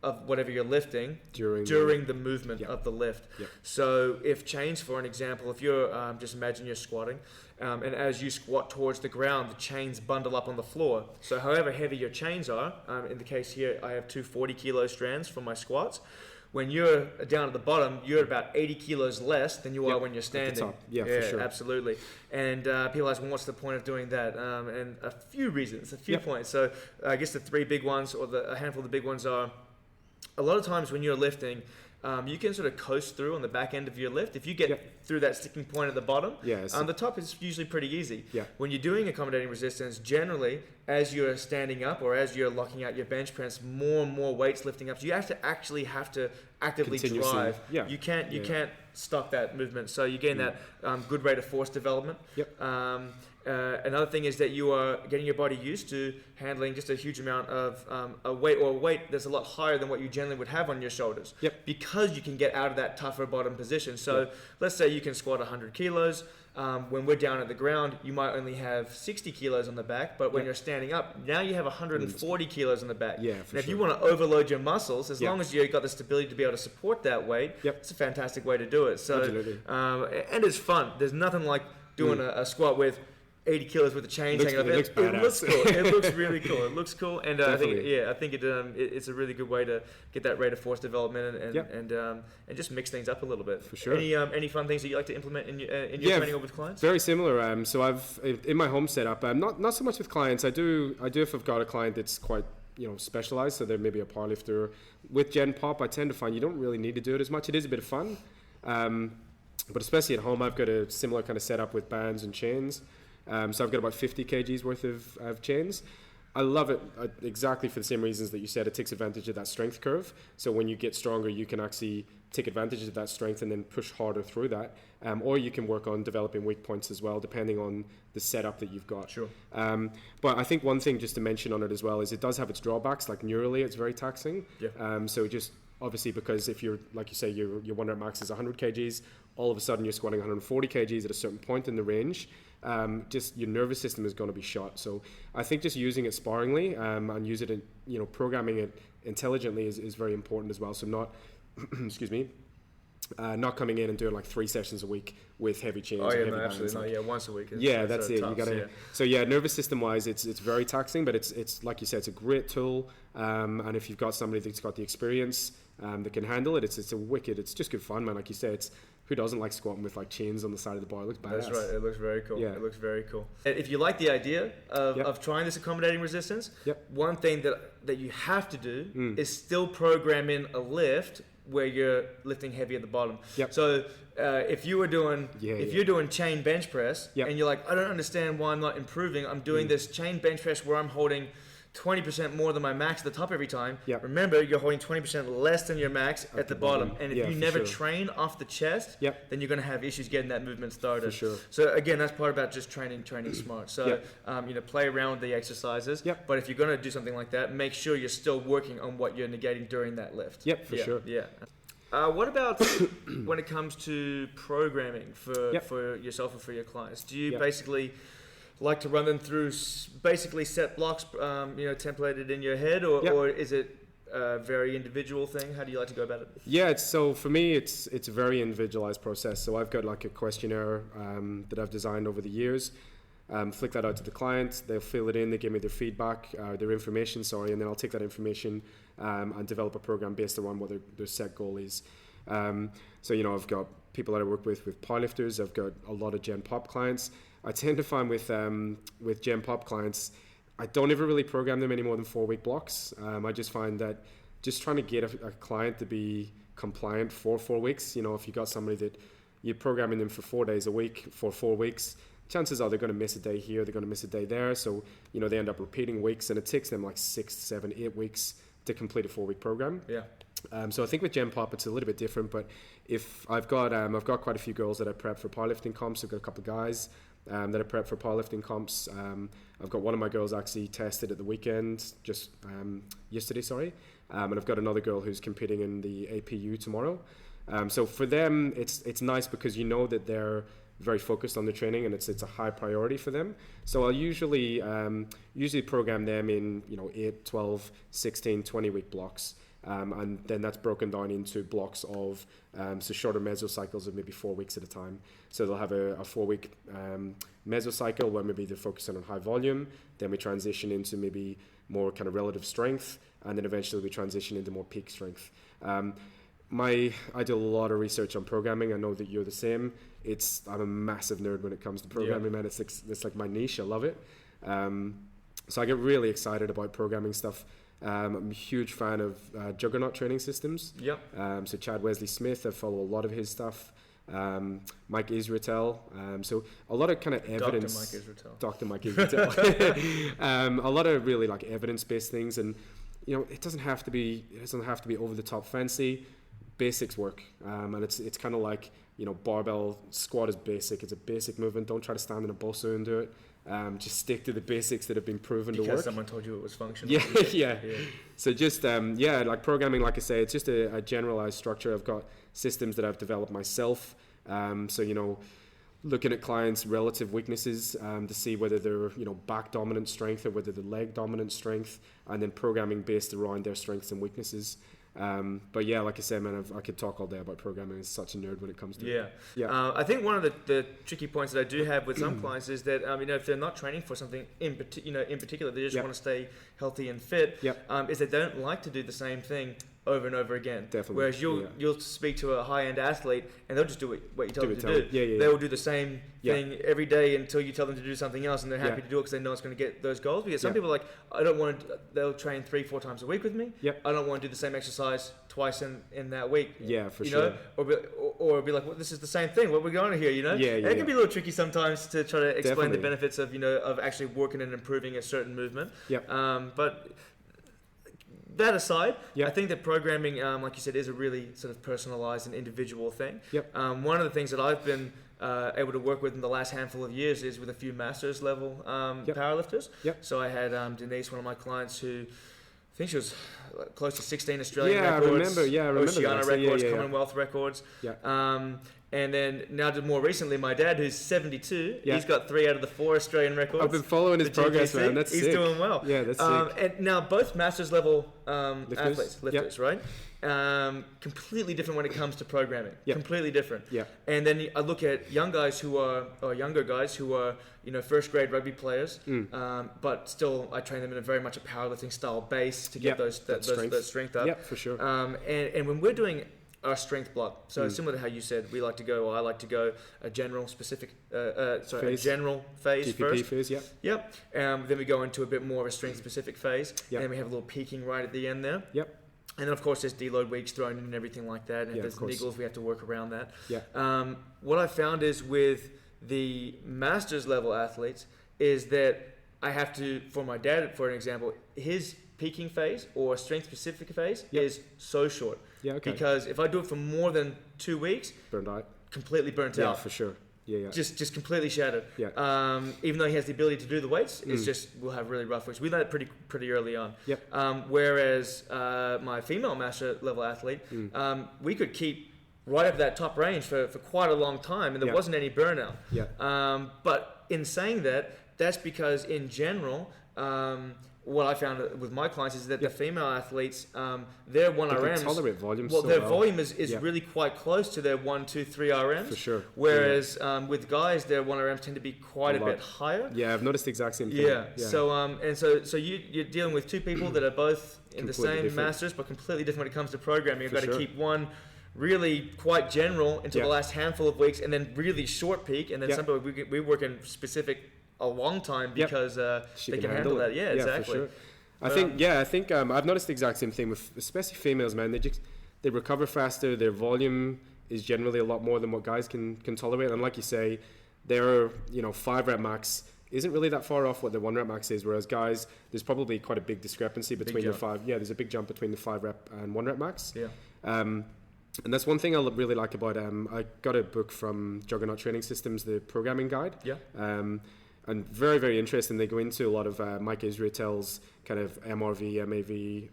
of whatever you're lifting during the movement of the lift. So if chains, for an example, if you're, just imagine you're squatting, and as you squat towards the ground, the chains bundle up on the floor. So however heavy your chains are, in the case here, I have two 40 kilo strands for my squats. When you're down at the bottom, you're at about 80 kilos less than you are when you're standing. For sure. Absolutely. And people ask, well, what's the point of doing that? And a few reasons, a few points. So I guess the three big ones, or a handful of the big ones are, a lot of times when you're lifting, you can sort of coast through on the back end of your lift. If you get through that sticking point at the bottom, the top is usually pretty easy. When you're doing accommodating resistance, generally, as you're standing up or as you're locking out your bench press, more and more weights lifting up. So you have to actively drive. You can't stop that movement. So you gain that good rate of force development. Another thing is that you are getting your body used to handling just a huge amount of a weight that's a lot higher than what you generally would have on your shoulders. Because you can get out of that tougher bottom position. So let's say you can squat 100 kilos. When we're down at the ground, you might only have 60 kilos on the back, but when you're standing up, now you have 140 kilos on the back. And if you want to overload your muscles, as long as you've got the stability to be able to support that weight, it's a fantastic way to do it. So, and it's fun. There's nothing like doing a squat with 80 kilos with the chains hanging up. It looks cool. It looks really cool. It looks cool, and I think it's a really good way to get that rate of force development and just mix things up a little bit. For sure. Any fun things that you like to implement in your training or with clients? Very similar. So I've in my home setup. Not so much with clients. I do if I've got a client that's quite specialized, so they're maybe a powerlifter. With Gen Pop, I tend to find you don't really need to do it as much. It is a bit of fun, but especially at home, I've got a similar kind of setup with bands and chains. So I've got about 50 kgs worth of chains. I love it exactly for the same reasons that you said. It takes advantage of that strength curve. So when you get stronger, you can actually take advantage of that strength and then push harder through that. Or you can work on developing weak points as well, depending on the setup that you've got. Sure. But I think one thing just to mention on it as well is it does have its drawbacks. Like neurally, it's very taxing. So just obviously because if you're, like you say, your 1 rep max is 100 kgs, all of a sudden you're squatting 140 kgs at a certain point in the range, just your nervous system is going to be shot. So I think just using it sparingly and use it in, programming it intelligently is very important as well. So not, excuse me, not coming in and doing like 3 sessions a week with heavy chains. Oh or yeah, heavy no, bands. absolutely not. Like, Yeah, once a week. Yeah, that's it. Tough, You gotta. yeah. So yeah, nervous system wise, it's very taxing, but it's like you said, it's a great tool. And if you've got somebody that's got the experience that can handle it, it's just good fun, man. Like you said, it's who doesn't like squatting with like chains on the side of the bar? It looks badass. That's right. It looks very cool. Yeah. It looks very cool. And if you like the idea of trying this accommodating resistance, one thing that you have to do is still program in a lift where you're lifting heavy at the bottom. So if you were doing you're doing chain bench press and you're like, I don't understand why I'm not improving. I'm doing this chain bench press where I'm holding 20% more than my max at the top every time. Remember, you're holding 20% less than your max at the bottom. And if you never train off the chest, then you're going to have issues getting that movement started. For sure. So again, that's part about just training smart. So play around with the exercises. But if you're going to do something like that, make sure you're still working on what you're negating during that lift. For sure. What about when it comes to programming for yourself or for your clients? Do you basically like to run them through basically set blocks, templated in your head, or is it a very individual thing? How do you like to go about it? Yeah, so for me, it's a very individualized process. So I've got like a questionnaire that I've designed over the years. Flick that out to the client. They'll fill it in. They give me their feedback, their information, and then I'll take that information and develop a program based around what their set goal is. So I've got people that I work with powerlifters. I've got a lot of Gen Pop clients. I tend to find with Gen Pop clients, I don't ever really program them any more than 4-week blocks. I just find that just trying to get a client to be compliant for 4 weeks, if you got somebody that you're programming them for 4 days a week for 4 weeks, chances are they're going to miss a day here, they're going to miss a day there. So, they end up repeating weeks, and it takes them like 6, 7, 8 weeks to complete a 4-week program. So I think with Gen Pop, it's a little bit different, but if I've got quite a few girls that I prep for powerlifting comps. I've got a couple of guys that I prep for powerlifting comps. I've got one of my girls actually tested at the weekend, just yesterday, and I've got another girl who's competing in the APU tomorrow. So for them, it's nice because that they're very focused on the training and it's a high priority for them. So I'll usually program them in 8, 12, 16, 20-week blocks. And then that's broken down into blocks of shorter mesocycles of maybe 4 weeks at a time. So they'll have a 4-week mesocycle where maybe they're focusing on high volume. Then we transition into maybe more kind of relative strength, and then eventually we transition into more peak strength. I do a lot of research on programming. I know that you're the same. I'm a massive nerd when it comes to programming, man. It's like my niche. I love it. So I get really excited about programming stuff. I'm a huge fan of Juggernaut training systems. So Chad Wesley Smith, I follow a lot of his stuff. Mike Israetel. So a lot of kind of evidence. Dr. Mike Israetel. A lot of really like evidence-based things, and it doesn't have to be over the top fancy. Basics work, and it's kind of like barbell squat is basic. It's a basic movement. Don't try to stand in a bosu and do it. Just stick to the basics that have been proven to work. Because someone told you it was functional. Yeah. So just like programming, like I say, it's just a generalized structure. I've got systems that I've developed myself. So looking at clients' relative weaknesses to see whether they're back dominant strength or whether they're leg dominant strength, and then programming based around their strengths and weaknesses. But yeah, like I said, man, I could talk all day about programming. I'm such a nerd when it comes to it. I think one of the tricky points that I do have with some clients is that if they're not training for something in particular, they just want to stay healthy and fit. Is they don't like to do the same thing over and over again. Definitely. Whereas you'll speak to a high-end athlete and they'll just do what you tell them to do. Yeah. They will do the same thing every day until you tell them to do something else, and they're happy to do it because they know it's going to get those goals. Because some people are like, I don't want to. They'll train 3-4 times a week with me. I don't want to do the same exercise twice in that week. For sure. Or be like, well, this is the same thing. What are we going to here? It can be a little tricky sometimes to try to explain the benefits of of actually working and improving a certain movement. But that aside, I think that programming, like you said, is a really sort of personalized and individual thing. One of the things that I've been able to work with in the last handful of years is with a few masters level powerlifters. So I had Denise, one of my clients, who I think she was close to 16 Australian records. I remember Oceania records, that. Commonwealth records. And then now, more recently, my dad, who's 72, Yeah. he's got 3 out of the 4 Australian records. I've been following his for progress, GPC. man. That's He's sick. doing well. Yeah, that's sick. And now both masters level athletes, lifters, right? Completely different when it comes to programming. Yep. Completely different. Yeah. And then I look at younger guys who are first grade rugby players, but still I train them in a very much a powerlifting style base to get that strength up. Yeah, for sure. And when we're doing our strength block, so similar to how you said I like to go a general specific, a general phase GPP first. phase, yeah. Yep. Then we go into a bit more of a strength specific phase, Yep. and then we have a little peaking right at the end there. Yep. And then of course there's deload weeks thrown in and everything like that. And Yeah, if of there's course. niggles, we have to work around that. Yeah. What I found is with the masters level athletes is that I have to, for my dad, for an example, his peaking phase or strength specific phase Yep. is so short. Yeah, okay. Because if I do it for more than 2 weeks, Burned out. completely burnt Yeah, out. for sure. Yeah. Just completely shattered. Yeah. Even though he has the ability to do the weights, it's just we'll have really rough weeks. We learned it pretty early on. Yep. Whereas my female master level athlete, we could keep right up that top range for quite a long time, and there Yeah. wasn't any burnout. Yeah. But in saying that, that's because in general, what I found with my clients is that the female athletes, their 1 They can RMs, tolerate volume well, so their well. volume is Yeah. really quite close to their 1, 2, 3 RMs. For sure. Whereas with guys, their 1 RMs tend to be quite a lot. bit higher. Yeah, I've noticed the exact same thing. Yeah. So you're dealing with 2 people that are both in the Completely same different. masters, but completely different when it comes to programming. You've For got to sure. keep one really quite general until Yeah. the last handful of weeks, and then really short peak, and then Yeah. some people we work in specific a long time Yep. because She they can handle that. it. Yeah, exactly. For sure. I think I've noticed the exact same thing with especially females, man. They recover faster. Their volume is generally a lot more than what guys can tolerate. And like you say, their 5 rep max isn't really that far off what the 1 rep max is. Whereas guys, there's probably quite a big discrepancy between the 5. Yeah, there's a big jump between the 5 rep and 1 rep max. Yeah. And that's one thing I really like about. I got a book from Juggernaut Training Systems, the programming guide. Yeah. And very, very interesting. They go into a lot of Mike Israetel's kind of MRV, MAV,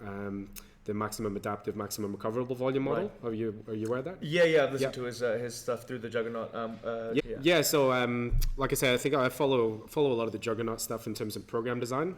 the maximum adaptive, maximum recoverable volume model. Right. Are you aware of that? Yeah. I've listened to his stuff through the Juggernaut. Yeah. So, like I said, I think I follow a lot of the Juggernaut stuff in terms of program design.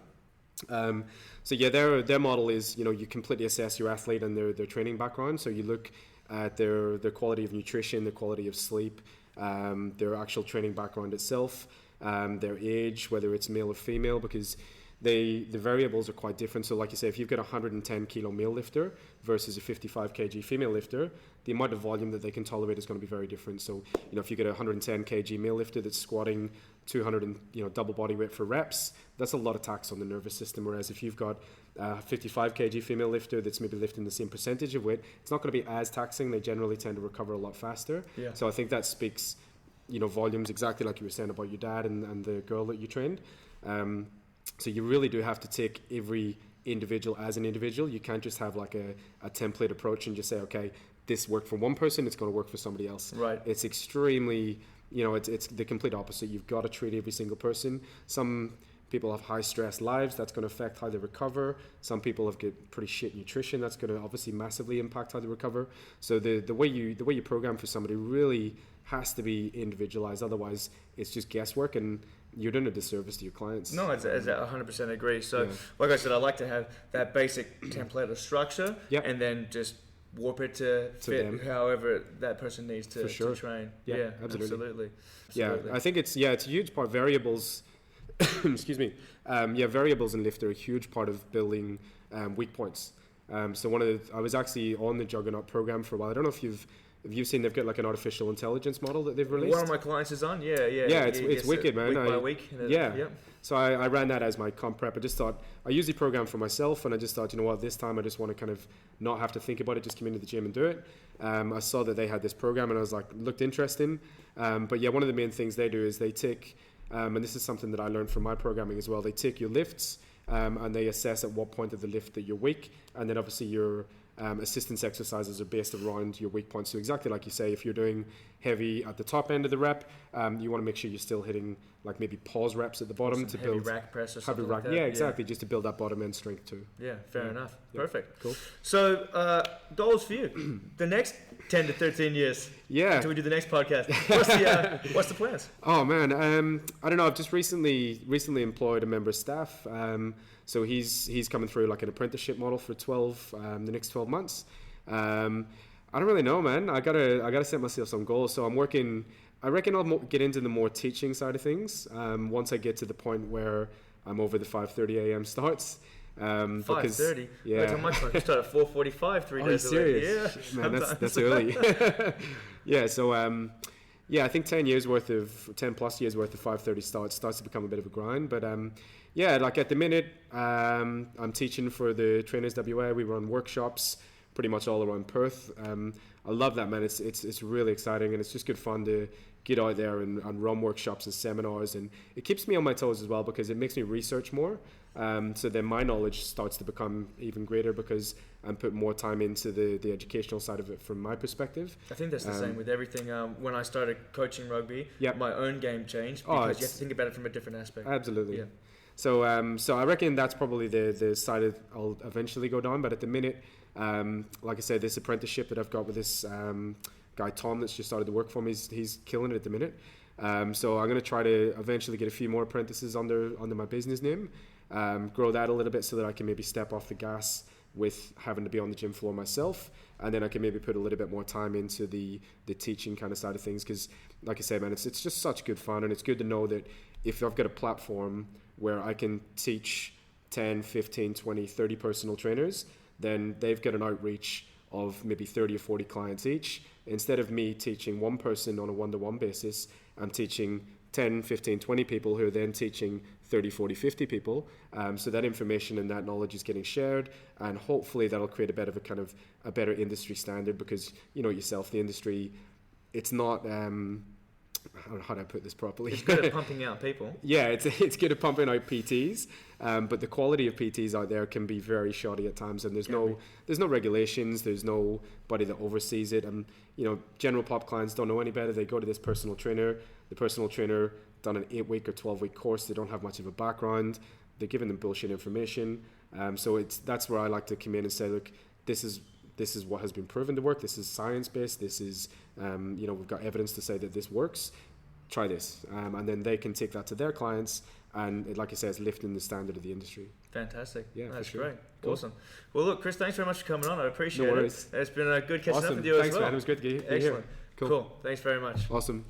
So yeah, their model is you completely assess your athlete and their training background. So you look at their quality of nutrition, their quality of sleep, their actual training background itself, their age, whether it's male or female, because the variables are quite different. So like you say, if you've got a 110 kilo male lifter versus a 55 kg female lifter, the amount of volume that they can tolerate is going to be very different. So if you get a 110 kg male lifter that's squatting 200 and double body weight for reps, that's a lot of tax on the nervous system. Whereas if you've got a 55 kg female lifter that's maybe lifting the same percentage of weight, it's not going to be as taxing. They generally tend to recover a lot faster. Yeah. So I think that speaks volumes, exactly like you were saying about your dad and the girl that you trained. So you really do have to take every individual as an individual. You can't just have like a template approach and just say, okay, this worked for one person, it's going to work for somebody else. Right. It's extremely, it's the complete opposite. You've got to treat every single person. Some people have high stress lives, that's going to affect how they recover. Some people have got pretty shit nutrition, that's going to obviously massively impact how they recover. So the way you program for somebody really has to be individualized. Otherwise, it's just guesswork and you're doing a disservice to your clients. No, I 100% agree. So, like I said, I like to have that basic template of structure, and then just warp it to fit them. however that person needs to train. Yeah, absolutely. Yeah, Absolutely. I think it's a huge part. Variables, excuse me. Variables in lift are a huge part of building weak points. So I was actually on the Juggernaut program for a while. I don't know if you've seen, they've got like an artificial intelligence model that they've released. One of my clients is on, yeah. It's wicked, man. Week by week. So I ran that as my comp prep. I just thought, I usually program for myself, and I just thought, this time I just want to kind of not have to think about it, just come into the gym and do it. I saw that they had this program, and I was like, looked interesting. But yeah, one of the main things they do is they take, and this is something that I learned from my programming as well, they take your lifts, and they assess at what point of the lift that you're weak, and then obviously your assistance exercises are based around your weak points. So exactly like you say, if you're doing heavy at the top end of the rep, you want to make sure you're still hitting like maybe pause reps at the bottom to build rack press or something like that. Yeah, exactly, just to build that bottom end strength too. Yeah, fair enough. Yeah. Perfect. Cool. So goals for you. The next 10 to 13 years. Yeah. Until we do the next podcast. What's the plans? Oh man, I don't know. I've just recently employed a member of staff. So he's coming through like an apprenticeship model for the next 12 months. I don't really know, man. I gotta set myself some goals. So I reckon I'll get into the more teaching side of things once I get to the point where I'm over the 5:30 a.m. starts. 5:30. Yeah. Wait till my time. You start at 4:45 3 days a week. Yeah, man, that's early. Yeah. So I think 10 plus years worth of 5:30 starts to become a bit of a grind. But yeah, like at the minute, I'm teaching for the Trainers WA. We run workshops pretty much all around Perth. I love that, man. It's really exciting, and it's just good fun to get out there and run workshops and seminars, and it keeps me on my toes as well because it makes me research more. So then my knowledge starts to become even greater because I'm putting more time into the educational side of it from my perspective. I think that's the same with everything. When I started coaching rugby, Yep. my own game changed because you have to think about it from a different aspect. Absolutely. Yeah. So I reckon that's probably the side that I'll eventually go down. But at the minute, like I said, this apprenticeship that I've got with this guy Tom that's just started to work for me, he's killing it at the minute. So I'm going to try to eventually get a few more apprentices under my business name, grow that a little bit so that I can maybe step off the gas with having to be on the gym floor myself, and then I can maybe put a little bit more time into the teaching kind of side of things, because like I say, man, it's just such good fun, and it's good to know that if I've got a platform where I can teach 10, 15, 20, 30 personal trainers, then they've got an outreach of maybe 30 or 40 clients each. Instead of me teaching one person on a one-to-one basis, I'm teaching 10, 15, 20 people who are then teaching 30, 40, 50 people. So that information and that knowledge is getting shared, and hopefully that'll create a bit of a better industry standard, because you know yourself, the industry, it's not, I don't know how do I put this properly. It's good at pumping out people. Yeah, it's good at pumping out PTs, but the quality of PTs out there can be very shoddy at times, and there's no regulations, there's nobody that oversees it, and you know, general pop clients don't know any better. They go to this personal trainer. The personal trainer done an 8-week or 12-week course. They don't have much of a background. They're giving them bullshit information. So that's where I like to come in and say, look, this is what has been proven to work. This is science-based. This is, we've got evidence to say that this works. Try this. And then they can take that to their clients. And like I say, it's lifting the standard of the industry. Fantastic. Yeah, that's for sure. great. Cool. Awesome. Well, look, Chris, thanks very much for coming on. I appreciate No worries. it. It's been a good catching up with you Thanks, as well. Man. It was good to get you Excellent. here. Cool. Thanks very much. Awesome.